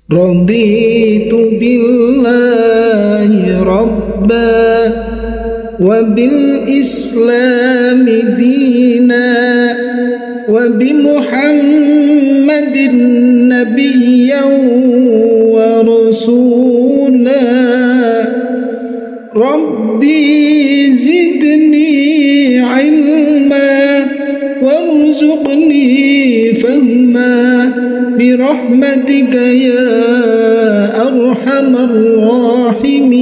Raditu billahi rabba wa bil islami dina wa bi muhammadin nabiyyan wa rasula. Rabbi zidni ilma warzuqni fahma birahmatika ya arhamar rahimin.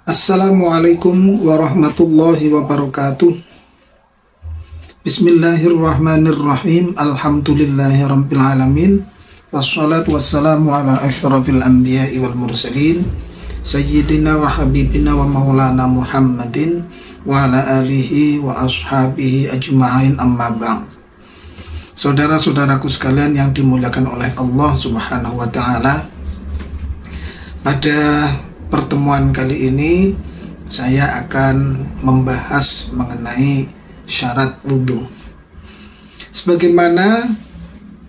Assalamualaikum warahmatullahi wabarakatuh. Bismillahirrahmanirrahim. Alhamdulillahirabbil alamin. Wassalatu wassalamu ala asyrafil anbiya'i wal mursalin sayyidina wa habibina wa maulana Muhammadin wa ala alihi wa ashabihi ajma'in, amma ba'd. Saudara-saudaraku sekalian yang dimuliakan oleh Allah Subhanahu wa ta'ala, pada pertemuan kali ini saya akan membahas mengenai syarat wudhu. Sebagaimana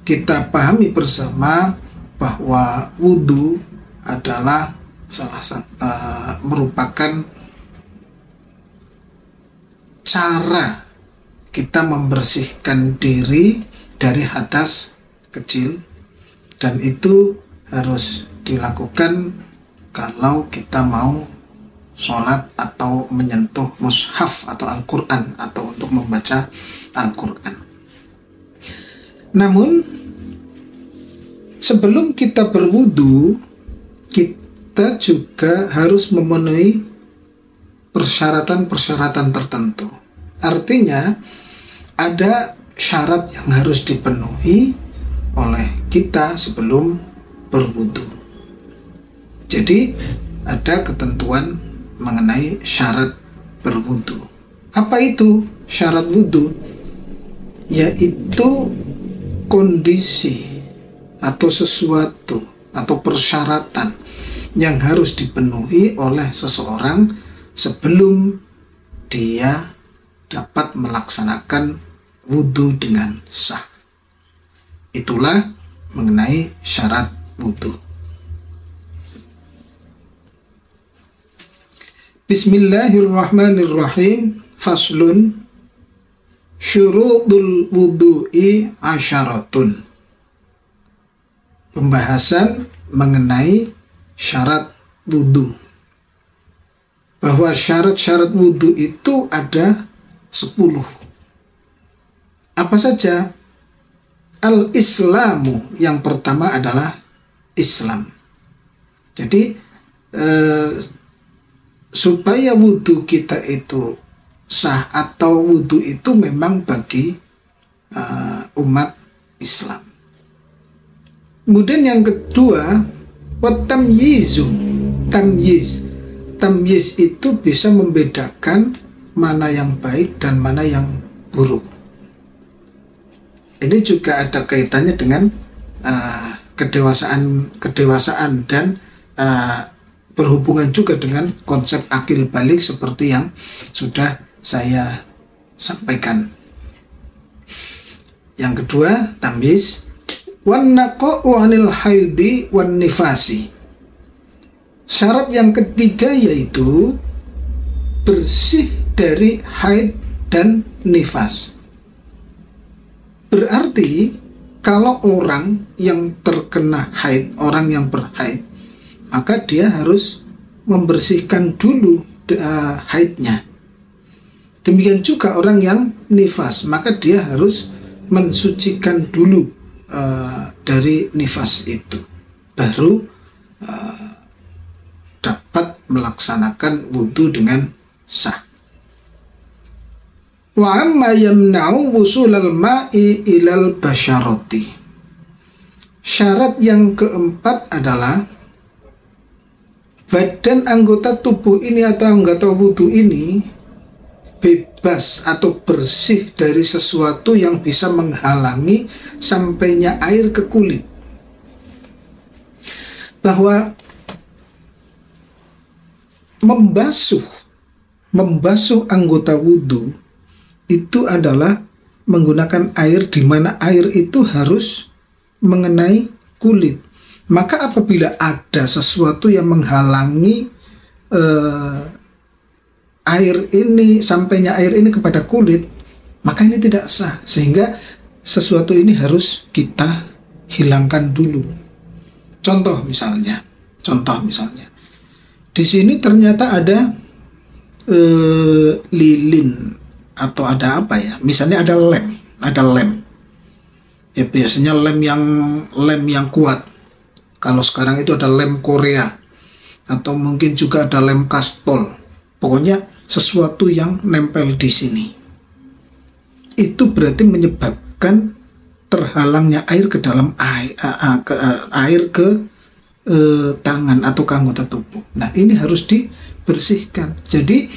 kita pahami bersama bahwa wudhu adalah merupakan cara kita membersihkan diri dari hadas kecil, dan itu harus dilakukan kalau kita mau sholat atau menyentuh mushaf atau Al-Quran atau untuk membaca Al-Quran. Namun sebelum kita berwudu, kita juga harus memenuhi persyaratan-persyaratan tertentu. Artinya ada syarat yang harus dipenuhi oleh kita sebelum berwudu. Jadi ada ketentuan mengenai syarat berwudu. Apa itu syarat wudu? Yaitu kondisi atau sesuatu atau persyaratan yang harus dipenuhi oleh seseorang sebelum dia dapat melaksanakan wudhu dengan sah. Itulah mengenai syarat wudhu. Bismillahirrahmanirrahim. Faslun. Syurutul wudu'i asyaratun. Pembahasan mengenai syarat wudhu. Bahwa syarat-syarat wudhu itu ada 10. Apa saja? Al-Islamu, yang pertama adalah Islam. Jadi supaya wudhu kita itu sah atau wudhu itu memang bagi umat Islam. Kemudian yang kedua, watamyizu. Tamyiz itu bisa membedakan mana yang baik dan mana yang buruk. Ini juga ada kaitannya dengan kedewasaan dan berhubungan juga dengan konsep akil balik seperti yang sudah saya sampaikan. Yang kedua, tamyiz. Wan naqa'u 'anil haidi wan nifasi. Syarat yang ketiga yaitu bersih dari haid dan nifas. Berarti kalau orang yang terkena haid, orang yang berhaid, maka dia harus membersihkan dulu haidnya. Demikian juga orang yang nifas, maka dia harus mensucikan dulu dari nifas itu, baru dapat melaksanakan wudhu dengan sah. Wa amma yamna'u wusulal ma'i ilal basyarati. Syarat yang keempat adalah badan anggota tubuh ini atau anggota wudhu ini bebas atau bersih dari sesuatu yang bisa menghalangi sampainya air ke kulit. Bahwa membasuh anggota wudhu itu adalah menggunakan air di mana air itu harus mengenai kulit. Maka apabila ada sesuatu yang menghalangi sampainya air ini kepada kulit, maka ini tidak sah, sehingga sesuatu ini harus kita hilangkan dulu. Contoh misalnya, di sini ternyata ada lilin atau ada apa ya? Misalnya ada lem. Ya biasanya lem yang kuat. Kalau sekarang itu ada lem Korea atau mungkin juga ada lem Kastol. Pokoknya sesuatu yang nempel di sini. Itu berarti menyebabkan terhalangnya air ke dalam air ke tangan atau ke anggota tubuh. Nah, ini harus dibersihkan. Jadi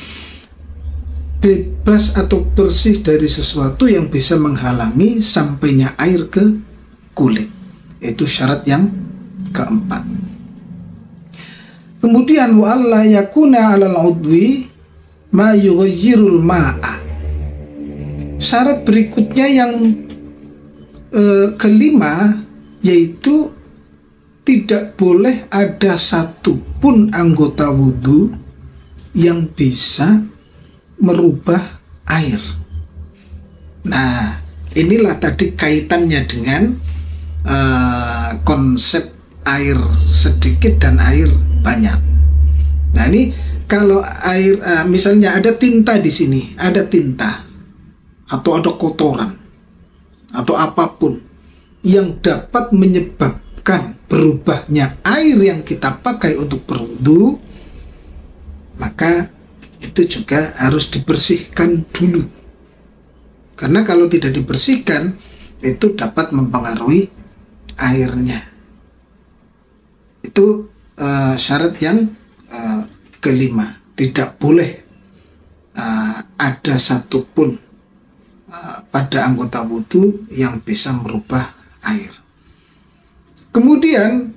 bebas atau bersih dari sesuatu yang bisa menghalangi sampainya air ke kulit. Itu syarat yang keempat. Kemudian wa alla yakuna 'alal 'udwi ma yughayyirul ma'a. Syarat berikutnya yang kelima, yaitu tidak boleh ada satupun anggota wudhu yang bisa merubah air. Nah, inilah tadi kaitannya dengan konsep air sedikit dan air banyak. Nah, ini kalau air misalnya ada tinta di sini, ada tinta atau ada kotoran atau apapun yang dapat menyebabkan berubahnya air yang kita pakai untuk berwudu, maka itu juga harus dibersihkan dulu. Karena kalau tidak dibersihkan, itu dapat mempengaruhi airnya. Itu syarat yang kelima. Tidak boleh ada satupun pada anggota wudhu yang bisa merubah air. Kemudian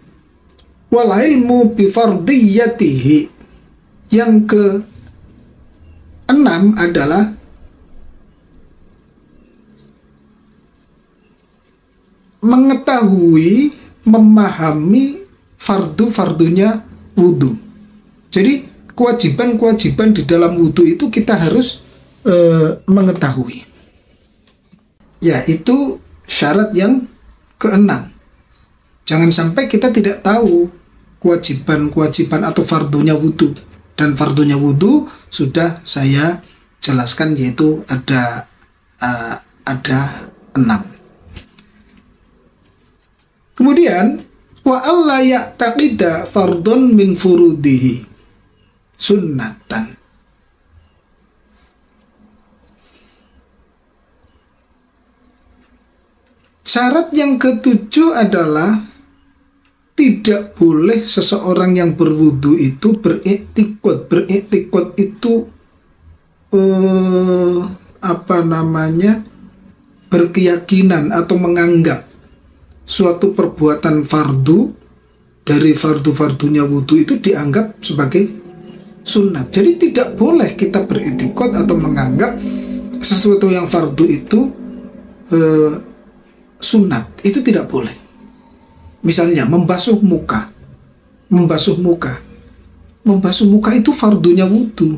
wal ilmu bi fardiyatihi. Yang keenam adalah mengetahui, memahami fardu-fardunya wudhu. Jadi kewajiban-kewajiban di dalam wudhu itu kita harus mengetahui. Ya, itu syarat yang keenam. Jangan sampai kita tidak tahu kewajiban-kewajiban atau fardunya wudhu. Dan fardunya wudhu sudah saya jelaskan, yaitu ada 6. Kemudian wa alla ya'taqida fardun min furudihi sunnatan. Syarat yang ketujuh adalah tidak boleh seseorang yang berwudu itu beriktikad. Beriktikad itu berkeyakinan atau menganggap suatu perbuatan fardu dari fardu-fardunya wudu itu dianggap sebagai sunat. Jadi tidak boleh kita beriktikad atau menganggap sesuatu yang fardu itu sunat. Itu tidak boleh. Misalnya membasuh muka itu fardunya wudu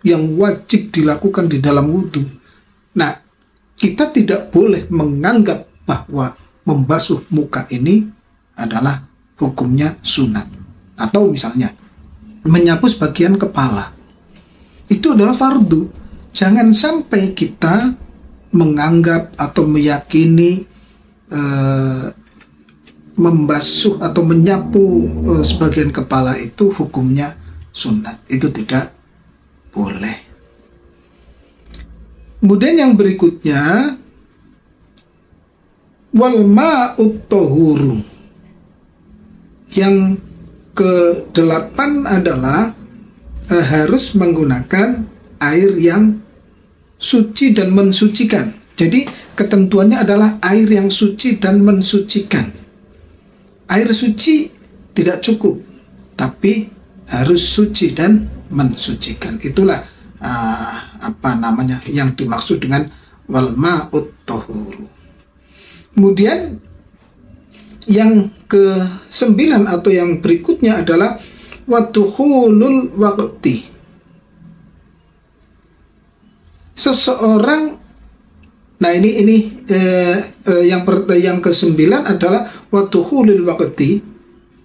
yang wajib dilakukan di dalam wudu. Nah, kita tidak boleh menganggap bahwa membasuh muka ini adalah hukumnya sunat. Atau misalnya menyapu sebagian kepala, itu adalah fardu. Jangan sampai kita menganggap atau meyakini membasuh atau menyapu sebagian kepala itu hukumnya sunat. Itu tidak boleh. Kemudian yang berikutnya wal ma'ut tahuru. Yang ke-8 adalah harus menggunakan air yang suci dan mensucikan. Jadi ketentuannya adalah air yang suci dan mensucikan. Air suci tidak cukup, tapi harus suci dan mensucikan. Itulah yang dimaksud dengan wal ma'ut tahuru. Kemudian yang ke-9 atau yang berikutnya adalah wadukhulul waqti. Seseorang, nah ini yang ke-9 adalah wadukhulul waqti.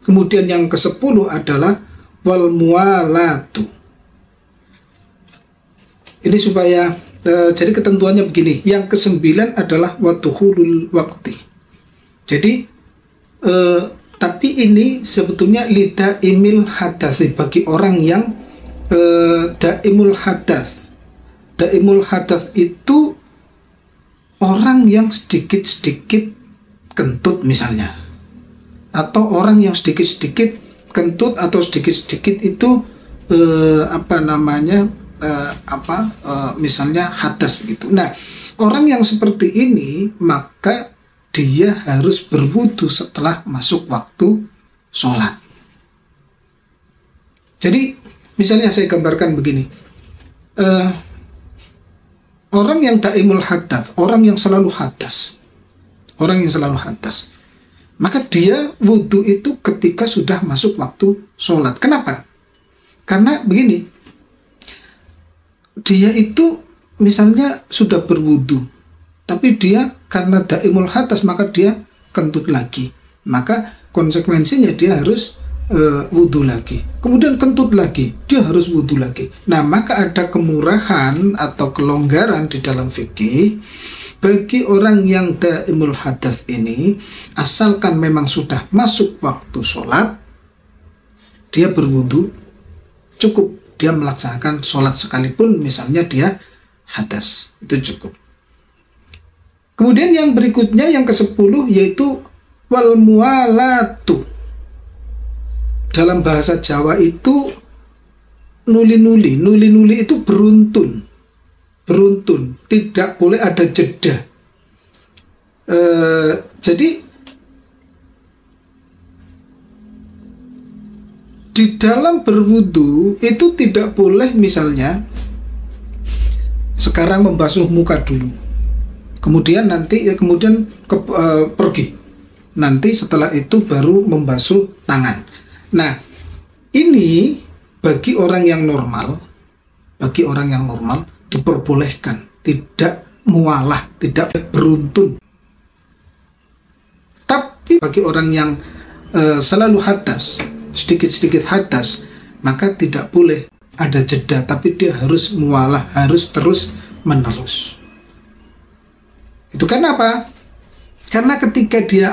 Kemudian yang ke-10 adalah wal muwalatu. Ini supaya jadi ketentuannya begini. Yang ke-9 adalah wadukhulul waqti. Jadi tapi ini sebetulnya lidaimil hadas, bagi orang yang daimul hadas. Daimul hadas itu orang yang sedikit-sedikit kentut misalnya, atau orang yang sedikit-sedikit kentut atau sedikit-sedikit itu misalnya hadas gitu. Nah, orang yang seperti ini maka dia harus berwudu setelah masuk waktu sholat. Jadi misalnya saya gambarkan begini, orang yang daimul hadas, orang yang selalu hadas, maka dia wudu itu ketika sudah masuk waktu sholat. Kenapa? Karena begini, dia itu misalnya sudah berwudu, tapi dia karena daimul hadas maka dia kentut lagi, maka konsekuensinya dia harus wudu lagi, kemudian kentut lagi, dia harus wudu lagi. Nah, maka ada kemurahan atau kelonggaran di dalam fikih bagi orang yang daimul hadas ini, asalkan memang sudah masuk waktu sholat, dia berwudu, cukup dia melaksanakan sholat sekalipun misalnya dia hadas, itu cukup. Kemudian yang berikutnya yang ke-10 yaitu wal muwalatu. Dalam bahasa Jawa itu nuli-nuli. Nuli-nuli itu beruntun. Beruntun, tidak boleh ada jeda. Jadi di dalam berwudu itu tidak boleh misalnya sekarang membasuh muka dulu, kemudian pergi, nanti setelah itu baru membasuh tangan. Nah, ini bagi orang yang normal diperbolehkan, tidak mualah, tidak beruntun. Tapi bagi orang yang selalu hadas, sedikit-sedikit hadas, maka tidak boleh ada jeda, tapi dia harus mualah, harus terus menerus. Itu karena apa? Karena ketika dia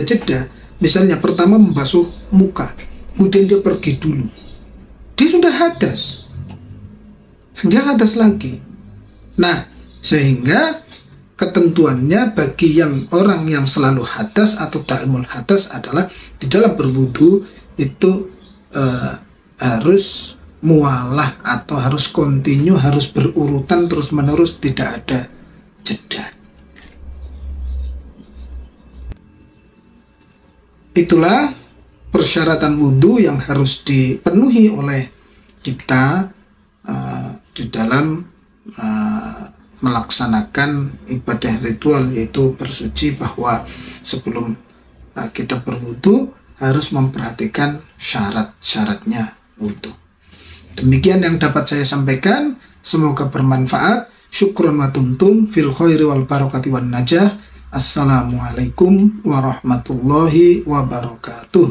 jeda, misalnya pertama membasuh muka, kemudian dia pergi dulu, dia sudah hadas, dia hadas lagi. Nah, sehingga ketentuannya bagi orang yang selalu hadas atau daimul hadas adalah di dalam berwudu itu harus mualah atau harus kontinu, harus berurutan terus menerus, tidak ada jeda. Itulah persyaratan wudu yang harus dipenuhi oleh kita di dalam melaksanakan ibadah ritual, yaitu bersuci, bahwa sebelum kita berwudu harus memperhatikan syarat-syaratnya wudu. Demikian yang dapat saya sampaikan, semoga bermanfaat. Syukron wa tumtum fil khairi wal barakati wan najah. Assalamualaikum warahmatullahi wabarakatuh.